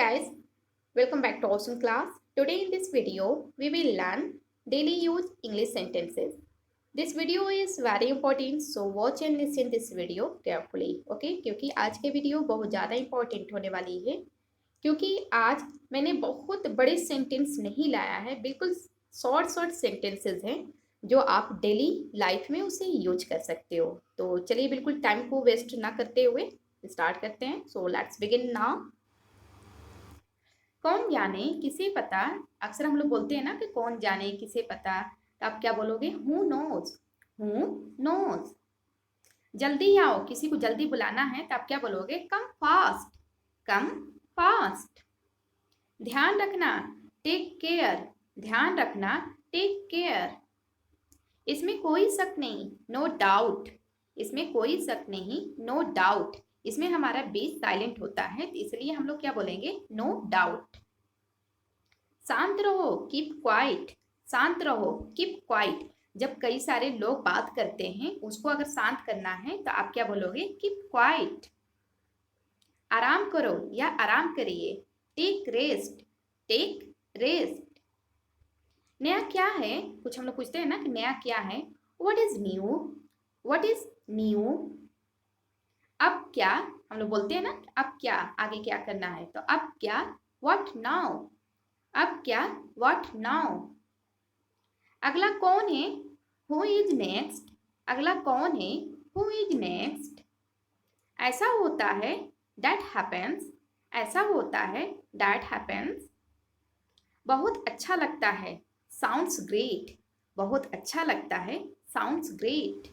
guys, welcome back to Awesome Class. Today in this video, we will learn daily use English sentences. This video is very important, so watch and listen this video carefully. Okay? क्योंकि आज के video बहुत ज़्यादा important होने वाली है, क्योंकि आज मैंने बहुत बड़े सेंटेंस नहीं लाया है, बिल्कुल शॉर्ट सेंटेंसेस हैं जो आप डेली लाइफ में उसे यूज कर सकते हो. तो चलिए बिल्कुल टाइम को वेस्ट ना करते हुए स्टार्ट करते हैं. So let's begin now. कौन जाने किसे पता. अक्सर हम लोग बोलते हैं ना कि कौन जाने किसे पता, तो आप क्या बोलोगे? Who knows. Who knows. जल्दी आओ, किसी को जल्दी बुलाना है तो आप क्या बोलोगे? Come fast. Come fast. ध्यान रखना. Take care. ध्यान रखना. Take care. इसमें कोई शक नहीं. No doubt. इसमें कोई शक नहीं. No doubt. इसमें हमारा बेस साइलेंट होता है, तो इसलिए हम लोग क्या बोलेंगे? No doubt. शांत रहो. Keep quiet. शांत रहो. Keep quiet. जब कई सारे लोग बात करते हैं, उसको अगर शांत करना है तो आप क्या बोलोगे? Keep quiet. आराम करो या आराम करिए. Take rest. Take rest. नया क्या है? कुछ हम लोग पूछते हैं ना कि नया क्या है. What is new. What is new. अब क्या, हम लोग बोलते हैं ना अब क्या, आगे क्या करना है, तो अब क्या? What now. अब क्या? What now. अगला कौन है? Who is next. अगला कौन है? Who is next. ऐसा होता है. That happens. ऐसा होता है. That happens. बहुत अच्छा लगता है. Sounds great. बहुत अच्छा लगता है. Sounds great.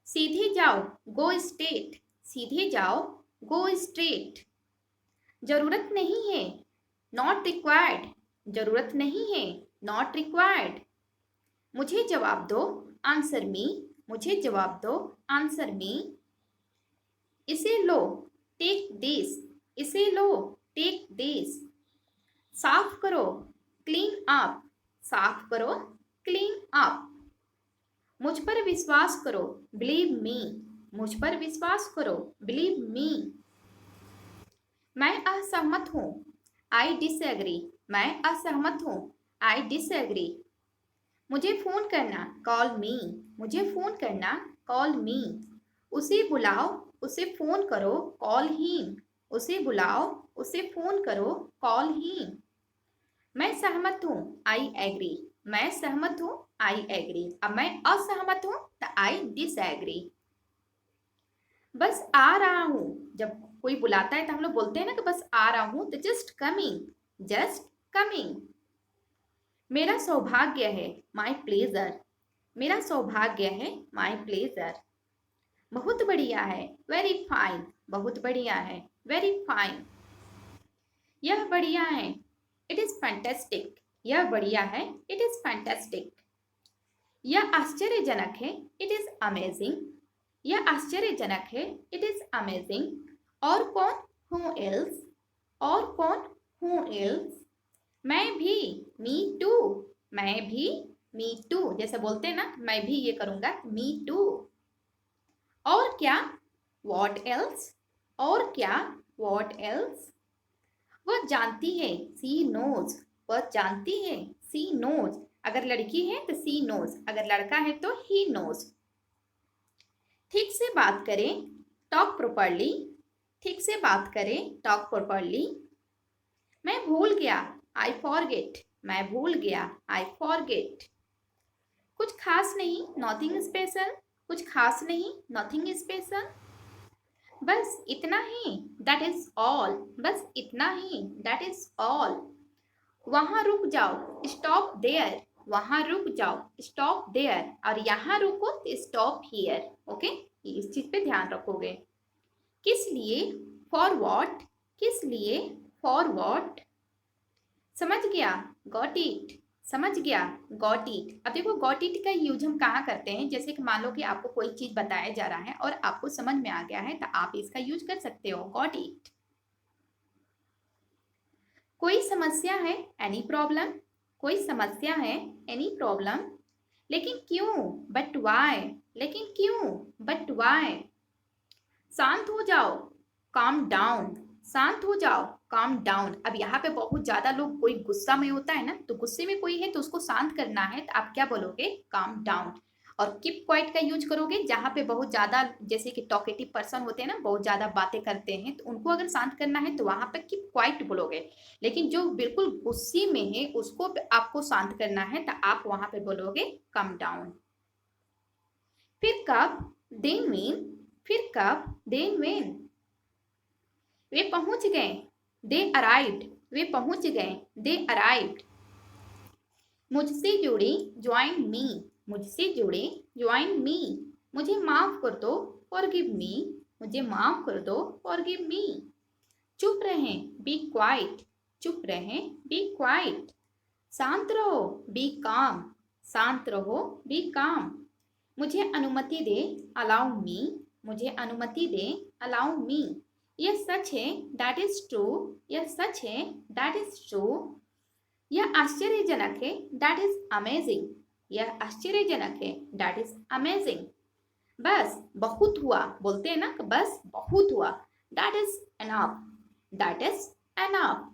सीधे जाओ. Go straight. सीधे जाओ. Go straight. जरूरत नहीं है. Not required. जरूरत नहीं है. Not required. मुझे जवाब दो. Answer me. मुझे जवाब दो. Answer me. इसे लो. Take this. इसे लो. Take this. साफ करो. Clean up. साफ करो. Clean up. मुझ पर विश्वास करो. Believe me. मुझ पर विश्वास करो. Believe me. मैं असहमत हूँ. I disagree. मैं असहमत हूँ. I disagree. मुझे फोन करना. Call me. मुझे फोन करना. Call me. उसे बुलाओ. उसे फोन करो. Call him. उसे बुलाओ. उसे फोन करो. Call him. मैं सहमत हूँ. I agree. मैं सहमत हूँ. I agree. अब मैं असहमत हूँ तो आई डिसएग्री. बस आ रहा हूँ. जब कोई बुलाता है तो हम लोग बोलते हैं ना कि बस आ रहा हूँ, तो जस्ट कमिंग. Just coming. मेरा सौभाग्य है. My pleasure. मेरा सौभाग्य है. My pleasure. बहुत बढ़िया है. Very fine. बहुत बढ़िया है. Very fine. यह बढ़िया है. It is fantastic. यह बढ़िया है. It is fantastic. यह आश्चर्यजनक है. It is amazing. यह आश्चर्यजनक है. It is amazing. और कौन? Who else. और कौन? Who else. मैं भी. Me too. मैं भी. Me too. जैसे बोलते हैं ना, मैं भी ये करूंगा. मी टू. और क्या? What else. और क्या? What else. वह जानती है. सी नोज. वह जानती है. सी नोज. अगर लड़की है तो सी नोज. अगर लड़का है तो ही नोज. ठीक से बात करें. Talk properly. ठीक से बात करें. Talk properly. मैं भूल गया. I forget. मैं भूल गया. I forget. कुछ खास नहीं. Nothing special. कुछ खास नहीं. Nothing special. बस इतना ही. That is all. बस इतना ही. That is all. वहां रुक जाओ. Stop there. वहां रुक जाओ. Stop there. और यहाँ रुको तो स्टॉप हियर. ओके, इस चीज पे ध्यान रखोगे. किस लिए? For what. किस लिए? For what. समझ गया. Got it. समझ गया. Got it. अब देखो, गॉट इट का यूज हम कहाँ करते हैं? जैसे कि मान लो कि आपको कोई चीज बताया जा रहा है और आपको समझ में आ गया है, तो आप इसका यूज कर सकते हो. Got it. कोई समस्या है? Any problem. कोई समस्या है? Any problem. लेकिन क्यों? But why. लेकिन क्यों? But why. शांत हो जाओ. Calm down. शांत हो जाओ. Calm down. अब यहाँ पे बहुत ज्यादा लोग, कोई गुस्सा में होता है ना, तो गुस्से में कोई है तो उसको शांत करना है, तो आप क्या बोलोगे, काम डाउन। और कीप क्वाइट का यूज करोगे जहाँ पे बहुत ज्यादा, जैसे कि टॉकेटिव पर्सन होते हैं ना, बहुत ज्यादा बातें करते हैं, तो उनको अगर शांत करना है तो वहां पे कीप क्वाइट बोलोगे। लेकिन जो बिल्कुल गुस्से में है उसको आपको शांत करना है, तो आप वहां पे बोलोगे कम डाउन। फिर कब, देन वेन। फिर कब, देन वेन। वे पहुंच गए, दे अराइव्ड। वे पहुंच गए, दे अराइव्ड। मुझसे जुड़े, ज्वाइन मी। मुझसे जुड़े, ज्वाइन मी। मुझे माफ कर दो, फॉरगिव मी। मुझे माफ कर दो, फॉरगिव मी। चुप रहें, बी क्वाइट। चुप रहें, बी क्वाइट। शांत रहो, बी काम। शांत रहो, बी काम। मुझे अनुमति दे, अलाउ मी। मुझे अनुमति दे, अलाउ मी। यह सच है, दैट इज ट्रू। यह सच है, दैट इज ट्रू। यह आश्चर्यजनक है, दैट इज अमेजिंग। यह आश्चर्यजनक है, दैट इज अमेजिंग। बस बहुत हुआ, बोलते हैं ना कि बस बहुत हुआ, that is enough. That is enough.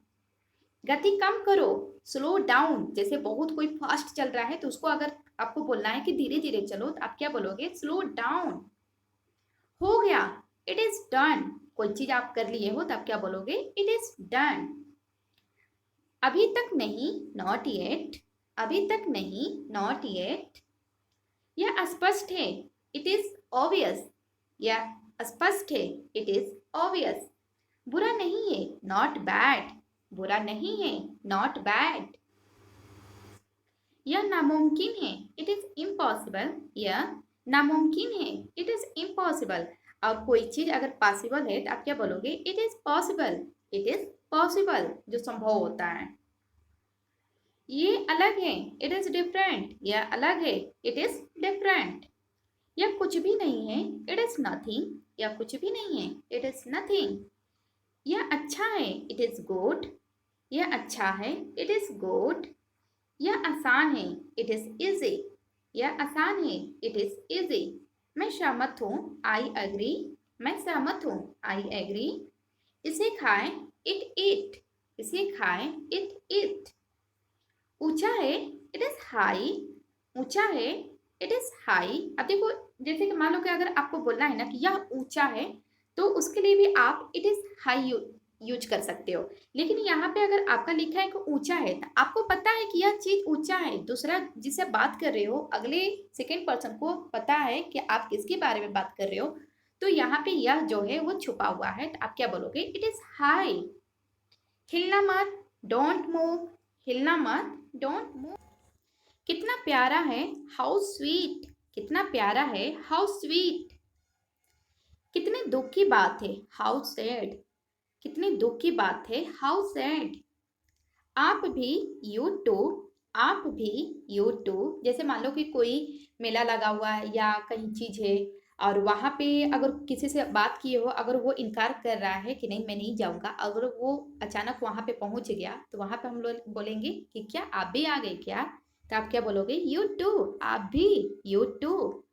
गति कम करो, स्लो डाउन। जैसे बहुत कोई फास्ट चल रहा है तो उसको अगर आपको बोलना है कि धीरे धीरे चलो, तो आप क्या बोलोगे, स्लो डाउन। हो गया, इट इज डन। कोई चीज आप कर लिए हो तो आप क्या बोलोगे, इट इज डन। अभी तक नहीं, नॉट येट। अभी तक नहीं, नॉट येट। यह स्पष्ट है, इट इज ऑब्वियस। यह स्पष्ट है, इट इज ऑब्वियस। बुरा नहीं है, नॉट बैड। बुरा नहीं है, नॉट बैड। यह नामुमकिन है, इट इज इम्पॉसिबल। यह नामुमकिन है, इट इज इम्पॉसिबल। और कोई चीज अगर पॉसिबल है तो आप क्या बोलोगे, it is possible. It is possible, जो संभव होता है। ये अलग है, इट इज डिफरेंट। यह अलग है, इट इज डिफरेंट। यह कुछ भी नहीं है, इट इज नथिंग। यह कुछ भी नहीं है, इट इज नथिंग। यह अच्छा है, इट इज गुड। यह अच्छा है, इट इज गुड। यह आसान है, इट इज इजी। यह आसान है, इट इज इजी। मैं सहमत हूँ, आई एग्री। मैं सहमत हूँ, आई एग्री। इसे खाएं, इट ईट। इसे खाएं, इट ईट। ऊंचा है, इट इज हाई। ऊंचा है, इट इज हाई। अब देखो, जैसे कि मान लो कि अगर आपको बोलना है ना कि यह ऊंचा है, तो उसके लिए भी आप इट इज हाई यूज कर सकते हो। लेकिन यहाँ पे अगर आपका लिखा है कि ऊंचा है, तो आपको पता है कि यह चीज ऊंचा है, दूसरा जिससे बात कर रहे हो अगले सेकेंड पर्सन को पता है कि आप किसके बारे में बात कर रहे हो, तो यहाँ पे यह जो है वो छुपा हुआ है, तो आप क्या बोलोगे, इट इज हाई। हिलना मत, डोंट मूव। हिलना मत, डोंट मूव। कितना प्यारा है, हाउ स्वीट। कितना प्यारा है, हाउ स्वीट। कितने दुख की बात है, हाउ सैड। कितने दुख की बात है, हाउ सैड। आप भी, यू टू। आप भी, यू टू। जैसे मान लो कि कोई मेला लगा हुआ है या कहीं चीज है, और वहां पे अगर किसी से बात किए हो, अगर वो इनकार कर रहा है कि नहीं मैं नहीं जाऊंगा, अगर वो अचानक वहां पे पहुंच गया, तो वहां पे हम लोग बोलेंगे कि क्या आप भी आ गए क्या, तो आप क्या बोलोगे, यू टू। आप भी, यू टू।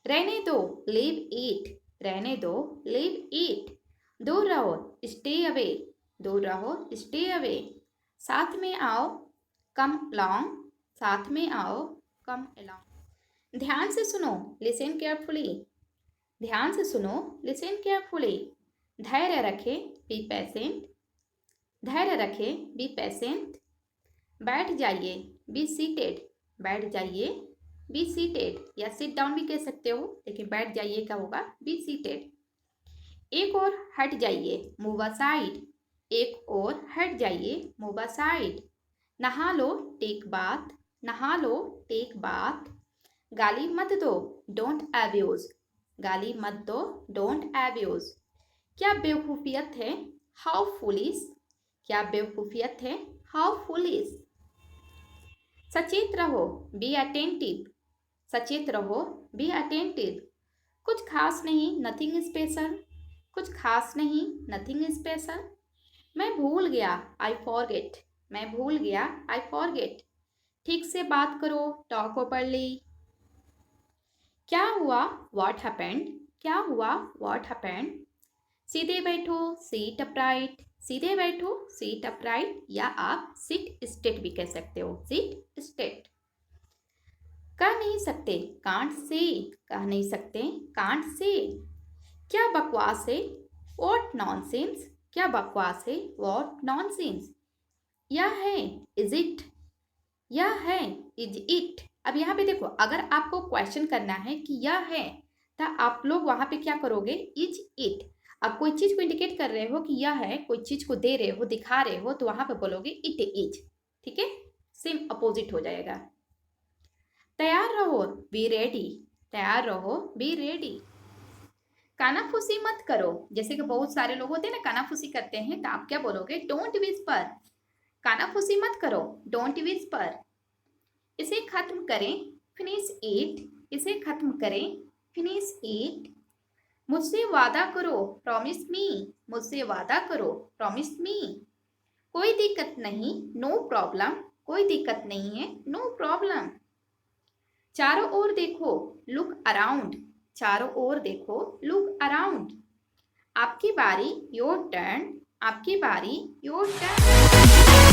रहने दो, लीव इट। रहने दो, लीव इट। दूर रहो, स्टे अवे। दूर रहो, स्टे अवे। साथ में आओ, कम अलोंग। साथ में आओ, कम अलोंग। ध्यान से सुनो, लिसन केयरफुली। ध्यान से सुनो, लिसन केयरफुली। धैर्य रखें, बी पेशेंट। धैर्य रखें, बी पेशेंट। बैठ जाइए, बी सीटेड। बैठ जाइए, बी सीटेड। या सिट डाउन भी कह सकते हो, लेकिन बैठ जाइए क्या होगा, बी सीटेड। एक और हट जाइए, मूव असाइड। एक और हट जाइए, मूव असाइड। नहा लो, टेक बाथ। नहा लो, टेक बाथ। गाली मत दो, डोंट एब्यूज। गाली मत दो, डोंट एब्यूज। क्या बेवकूफियत है, हाउ फुलिश। क्या बेवकूफियत है, हाउ फुलिश। सचेत रहो, बी अटेंटिव। सचेत रहो, बी अटेंटिव। कुछ खास नहीं, नथिंग स्पेशल। कुछ खास नहीं, नथिंग स्पेशल। मैं भूल गया, आई फॉरगेट। मैं भूल गया, आई फॉरगेट। ठीक से बात करो, टॉक ओपनली। क्या हुआ, व्हाट हैपेंड। क्या हुआ, व्हाट हैपेंड। सीधे बैठो, सीट अपराइट, सीधे बैठो, सीट अपराइट, या आप सिट स्टेट भी कह सकते हो, सिट स्टेट। कह नहीं सकते, कांट से, कह नहीं सकते, कांट से। क्या बकवास है, व्हाट नॉनसेंस, क्या बकवास है, व्हाट नॉनसेंस। यह है, इज इट, यह है, इज इट। अब यहाँ पे देखो, अगर आपको क्वेश्चन करना है कि यह है, तो आप लोग वहां पे क्या करोगे, इज इट। अब कोई चीज को इंडिकेट कर रहे हो कि यह है, कोई चीज को दे रहे हो, दिखा रहे हो, तो वहां पे बोलोगे इट इज। ठीक है, सेम अपोजिट हो जाएगा। तैयार रहो, बी रेडी, तैयार रहो, बी रेडी। कानाफूसी मत करो, जैसे कि बहुत सारे लोग होते हैं ना कानाफूसी करते हैं, तो आप क्या बोलोगे, डोंट विस्पर। कानाफूसी मत करो, डोंट विस्पर। इसे खत्म करें, फिनिश इट, इसे खत्म करें, फिनिश इट। मुझसे वादा करो, प्रॉमिस मी, मुझसे वादा करो, प्रॉमिस मी। कोई दिक्कत नहीं, नो प्रॉब्लम, कोई दिक्कत नहीं है, नो प्रॉब्लम। चारों ओर देखो, लुक अराउंड, चारों ओर देखो, लुक अराउंड। आपकी बारी, योर टर्न, आपकी बारी, योर टर्न।